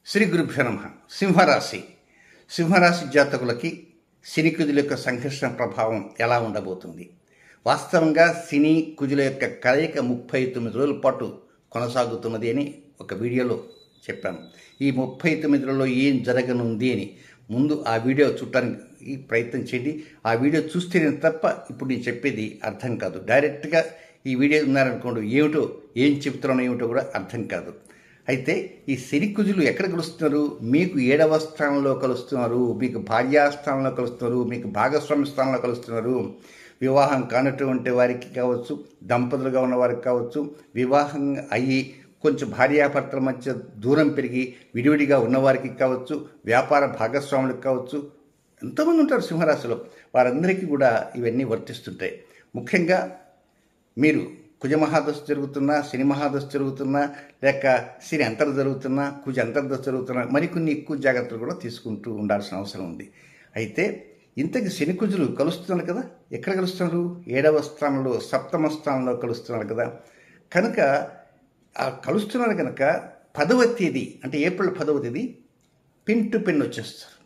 శ్రీ గురుభ్యో నమః. సింహరాశి జాతకులకి శని కుజుల యొక్క సంఘర్షణ ప్రభావం ఎలా ఉండబోతుంది? వాస్తవంగా శని కుజుల యొక్క కలయిక 39 రోజుల పాటు కొనసాగుతున్నది అని ఒక వీడియోలో చెప్పాను. ఈ 39 ఏం జరగనుంది అని ముందు ఆ వీడియో చూడటానికి ప్రయత్నం చేయండి. ఆ వీడియో చూస్తేనే తప్ప ఇప్పుడు నేను చెప్పేది అర్థం కాదు. డైరెక్ట్గా ఈ వీడియో ఉన్నారనుకోండి, ఏం చెప్తున్నానో ఏమిటో కూడా అర్థం కాదు. అయితే ఈ శని కుజులు ఎక్కడ కలుస్తున్నారు? మీకు 7వ స్థానంలో కలుస్తున్నారు, మీకు భార్యాస్థానంలో కలుస్తున్నారు, మీకు భాగస్వామి స్థానంలో కలుస్తున్నారు. వివాహం కానటువంటి వారికి కావచ్చు, దంపతులుగా ఉన్న వారికి కావచ్చు, వివాహం అయ్యి కొంచెం భార్యాభర్తల మధ్య దూరం పెరిగి విడివిడిగా ఉన్నవారికి కావచ్చు, వ్యాపార భాగస్వాములకు కావచ్చు, ఎంతోమంది ఉంటారు సింహరాశిలో. వారందరికీ కూడా ఇవన్నీ వర్తిస్తుంటాయి. ముఖ్యంగా మీరు కుజ మహాదశ జరుగుతున్నా, శని మహాదశ జరుగుతున్నా, లేక శని అంతర్ జరుగుతున్నా, కుజ అంతర్దశ జరుగుతున్నా మరికొన్ని ఎక్కువ జాగ్రత్తలు కూడా తీసుకుంటూ ఉండాల్సిన అవసరం ఉంది. అయితే ఇంతకి శని కుజులు కలుస్తున్నారు కదా, ఎక్కడ కలుస్తున్నారు? 7వ స్థానంలో, 7వ స్థానంలో కలుస్తున్నారు కదా. కనుక ఆ కలుస్తున్నారు కనుక 10వ తేదీ అంటే ఏప్రిల్ 10వ తేదీ పిన్ టు పిన్ వచ్చేస్తారు.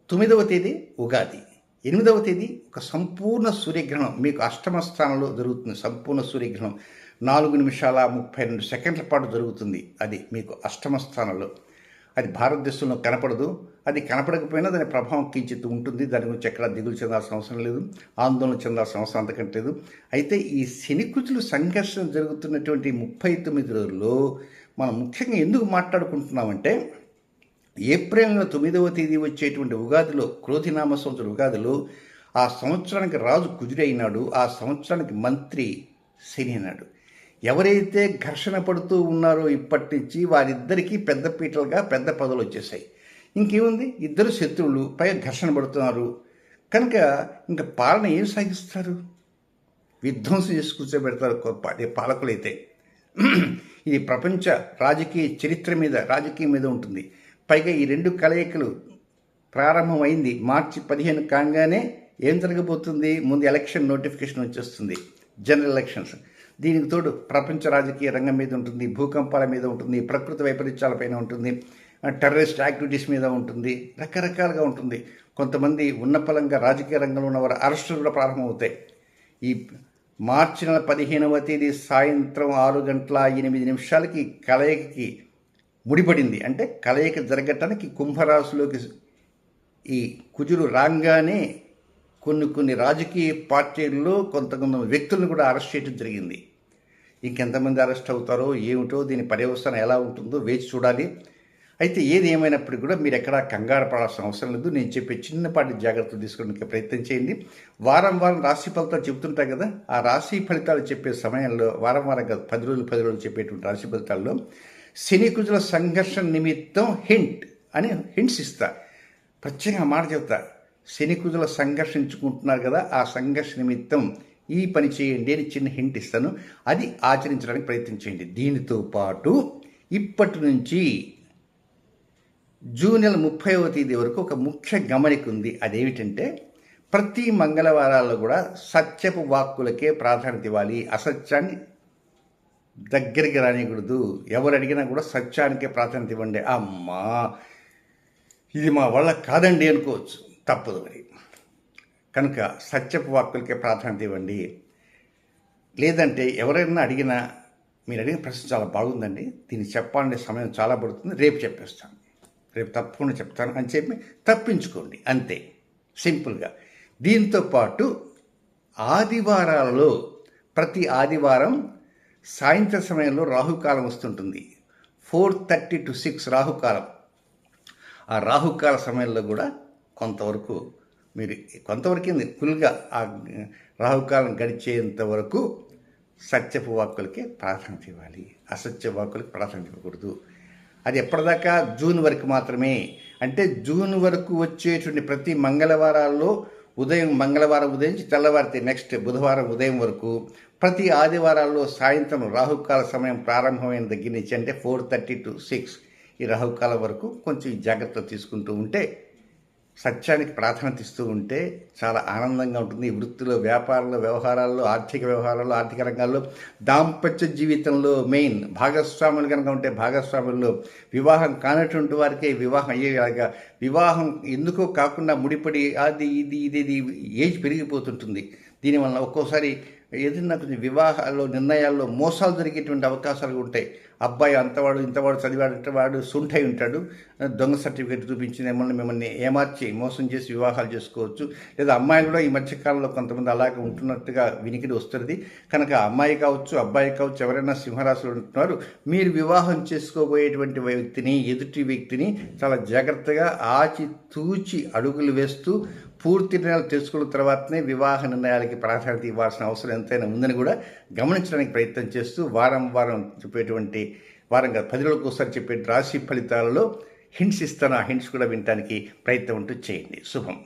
9వ తేదీ ఉగాది. 8వ తేదీ ఒక సంపూర్ణ సూర్యగ్రహణం మీకు అష్టమ స్థానంలో జరుగుతుంది. సంపూర్ణ సూర్యగ్రహణం 4 నిమిషాల 32 సెకండ్ల పాటు జరుగుతుంది. అది మీకు అష్టమ స్థానంలో. అది భారతదేశంలో కనపడదు. అది కనపడకపోయినా దాని ప్రభావం కించిత్ ఉంటుంది. దాని గురించి ఎక్కడా దిగులు చెందాల్సిన అవసరం లేదు, ఆందోళన చెందాల్సిన అవసరం అంతకంటే లేదు. అయితే ఈ శని కుజులు సంఘర్షణ జరుగుతున్నటువంటి 39 రోజుల్లో మనం ముఖ్యంగా ఎందుకు మాట్లాడుకుంటున్నామంటే, ఏప్రిల్ 9వ తేదీ వచ్చేటువంటి ఉగాదిలో, క్రోధినామ సంవత్సరం ఉగాదిలో, ఆ సంవత్సరానికి రాజు కుజుడు అయినాడు, ఆ సంవత్సరానికి మంత్రి శని అయినాడు. ఎవరైతే ఘర్షణ పడుతూ ఉన్నారో ఇప్పటి నుంచి వారిద్దరికీ పెద్ద పీటలుగా పెద్ద పదవులు వచ్చేసాయి. ఇంకేముంది, ఇద్దరు శత్రువులు, పైగా ఘర్షణ పడుతున్నారు. కనుక ఇంకా పాలన ఏం సాగిస్తారు? విధ్వంసం చేసి కూర్చోబెడతారు పాలకులైతే. ఇది ప్రపంచ రాజకీయం మీద ఉంటుంది. పైగా ఈ రెండు కలయికలు ప్రారంభమైంది మార్చి 15 కాగానే ఏం జరగబోతుంది? ముందు ఎలక్షన్ నోటిఫికేషన్ వచ్చేస్తుంది, జనరల్ ఎలక్షన్స్. దీనికి తోడు ప్రపంచ రాజకీయ రంగం మీద ఉంటుంది, భూకంపాల మీద ఉంటుంది, ప్రకృతి వైపరీత్యాలపైన ఉంటుంది, టెర్రరిస్ట్ యాక్టివిటీస్ మీద ఉంటుంది, రకరకాలుగా ఉంటుంది. కొంతమంది ఉన్నపలంగా రాజకీయ రంగంలో ఉన్నవారు అరెస్టులు కూడా ప్రారంభమవుతాయి. ఈ మార్చి 15వ తేదీ సాయంత్రం 6:08 కలయికకి ముడిపడింది. అంటే కలయిక జరగటానికి కుంభరాశిలోకి ఈ కుజులు రాగానే కొన్ని రాజకీయ పార్టీల్లో కొంతమంది వ్యక్తులను కూడా అరెస్ట్ చేయడం జరిగింది. ఇంకెంతమంది అరెస్ట్ అవుతారో ఏమిటో, దీని పర్యవసానం ఎలా ఉంటుందో వేచి చూడాలి. అయితే ఏది ఏమైనప్పటికీ కూడా మీరు ఎక్కడా కంగారు పడాల్సిన అవసరం లేదు. నేను చెప్పే చిన్నపాటి జాగ్రత్తలు తీసుకోవడానికి ప్రయత్నం చేయండి. వారం రాశి ఫలితాలు చెబుతుంటాయి కదా, ఆ రాశి ఫలితాలు చెప్పే సమయంలో వారం కాదు, 10 రోజులు చెప్పేటువంటి రాశి ఫలితాల్లో శని కుజుల సంఘర్షణ నిమిత్తం హింట్స్ ఇస్తా. ప్రత్యేకంగా మాట చెప్తా, శని కుజుల సంఘర్షించుకుంటున్నారు కదా, ఆ సంఘర్షణ నిమిత్తం ఈ పని చేయండి అని చిన్న హింట్ ఇస్తాను. అది ఆచరించడానికి ప్రయత్నం చేయండి. దీనితో పాటు ఇప్పటి నుంచి జూన్ నెల 30వ తేదీ వరకు ఒక ముఖ్య గమనిక ఉంది. అదేమిటంటే, ప్రతి మంగళవారాల్లో కూడా సత్యపు వాక్కులకే ప్రాధాన్యత ఇవ్వాలి. అసత్యాన్ని దగ్గరికి రానికూడదు. ఎవరు అడిగినా కూడా సత్యానికే ప్రాధాన్యత ఇవ్వండి. అమ్మా ఇది మా వల్ల కాదండి అనుకోవచ్చు, తప్పదు మరి. కనుక సత్యపు వాక్కులకే ప్రాధాన్యత ఇవ్వండి. లేదంటే ఎవరైనా అడిగినా, మీరు అడిగిన ప్రశ్న చాలా బాగుందండి, దీన్ని చెప్పాలనే సమయం చాలా పడుతుంది, రేపు చెప్పేస్తాను, రేపు తప్పకుండా చెప్తాను అని చెప్పి తప్పించుకోండి, అంతే, సింపుల్గా. దీంతో పాటు ఆదివారాలలో ప్రతి ఆదివారం సాయంత్రం సమయంలో రాహుకాలం వస్తుంటుంది. 4:30 to 6 రాహుకాలం. ఆ రాహుకాల సమయంలో కూడా కొంతవరకు ఫుల్గా ఆ రాహుకాలం గడిచేంత వరకు సత్యపు వాక్కులకే ప్రాధాన్యత ఇవ్వాలి, అసత్య వాక్కులకి ప్రాధాన్యత ఇవ్వకూడదు. అది ఎప్పటిదాకా? జూన్ వరకు మాత్రమే. అంటే జూన్ వరకు వచ్చేటువంటి ప్రతి మంగళవారాల్లో మంగళవారం ఉదయం తెల్లవారితే నెక్స్ట్ బుధవారం ఉదయం వరకు ప్రతి ఆదివారాల్లో సాయంత్రం రాహుకాల సమయం ప్రారంభమైన దగ్గర నుంచి, అంటే 4:30 to 6 ఈ రాహుకాలం వరకు కొంచెం జాగ్రత్త తీసుకుంటూ ఉంటే సత్యానికి ప్రాధాన్యత ఇస్తూ ఉంటే చాలా ఆనందంగా ఉంటుంది. వృత్తిలో, వ్యాపారంలో, వ్యవహారాల్లో, ఆర్థిక వ్యవహారాల్లో, ఆర్థిక రంగాల్లో, దాంపత్య జీవితంలో మెయిన్ భాగస్వాములు కనుక ఉంటే భాగస్వాముల్లో వివాహం కానటువంటి వారికే వివాహం అయ్యేలాగా, వివాహం ఎందుకో కాకుండా ముడిపడి అది ఇది ఏజ్ పెరిగిపోతుంటుంది. దీనివల్ల ఒక్కోసారి ఏదైనా కొంచెం వివాహాల్లో నిర్ణయాల్లో మోసాలు జరిగేటువంటి అవకాశాలు ఉంటాయి. అబ్బాయి అంతవాడు ఇంతవాడు చదివాడంటే వాడు సుంఠై ఉంటాడు, దొంగ సర్టిఫికేట్ చూపించి మిమ్మల్ని ఏమార్చి మోసం చేసి వివాహాలు చేసుకోవచ్చు. లేదా అమ్మాయిలు కూడా ఈ మధ్యకాలంలో కొంతమంది అలాగే ఉంటున్నట్టుగా వినికిడి వస్తుంది. కనుక అమ్మాయి కావచ్చు, అబ్బాయి కావచ్చు, ఎవరైనా సింహరాశిలో ఉంటున్నారు, మీరు వివాహం చేసుకోబోయేటువంటి వ్యక్తిని, ఎదుటి వ్యక్తిని చాలా జాగ్రత్తగా ఆచితూచి అడుగులు వేస్తూ పూర్తి నిర్ణయాలు తెలుసుకున్న తర్వాతనే వివాహ నిర్ణయాలకి ప్రాధాన్యత ఇవ్వాల్సిన అవసరం ఎంతైనా ఉందని కూడా గమనించడానికి ప్రయత్నం చేస్తూ వారం చెప్పేటువంటి, వారంగా 10 రోజులకు ఒకసారి చెప్పే రాశి ఫలితాలలో హింట్స్ ఇస్తాను. ఆ హింట్స్ కూడా వినడానికి ప్రయత్నం ఉంటూ చేయండి. శుభం.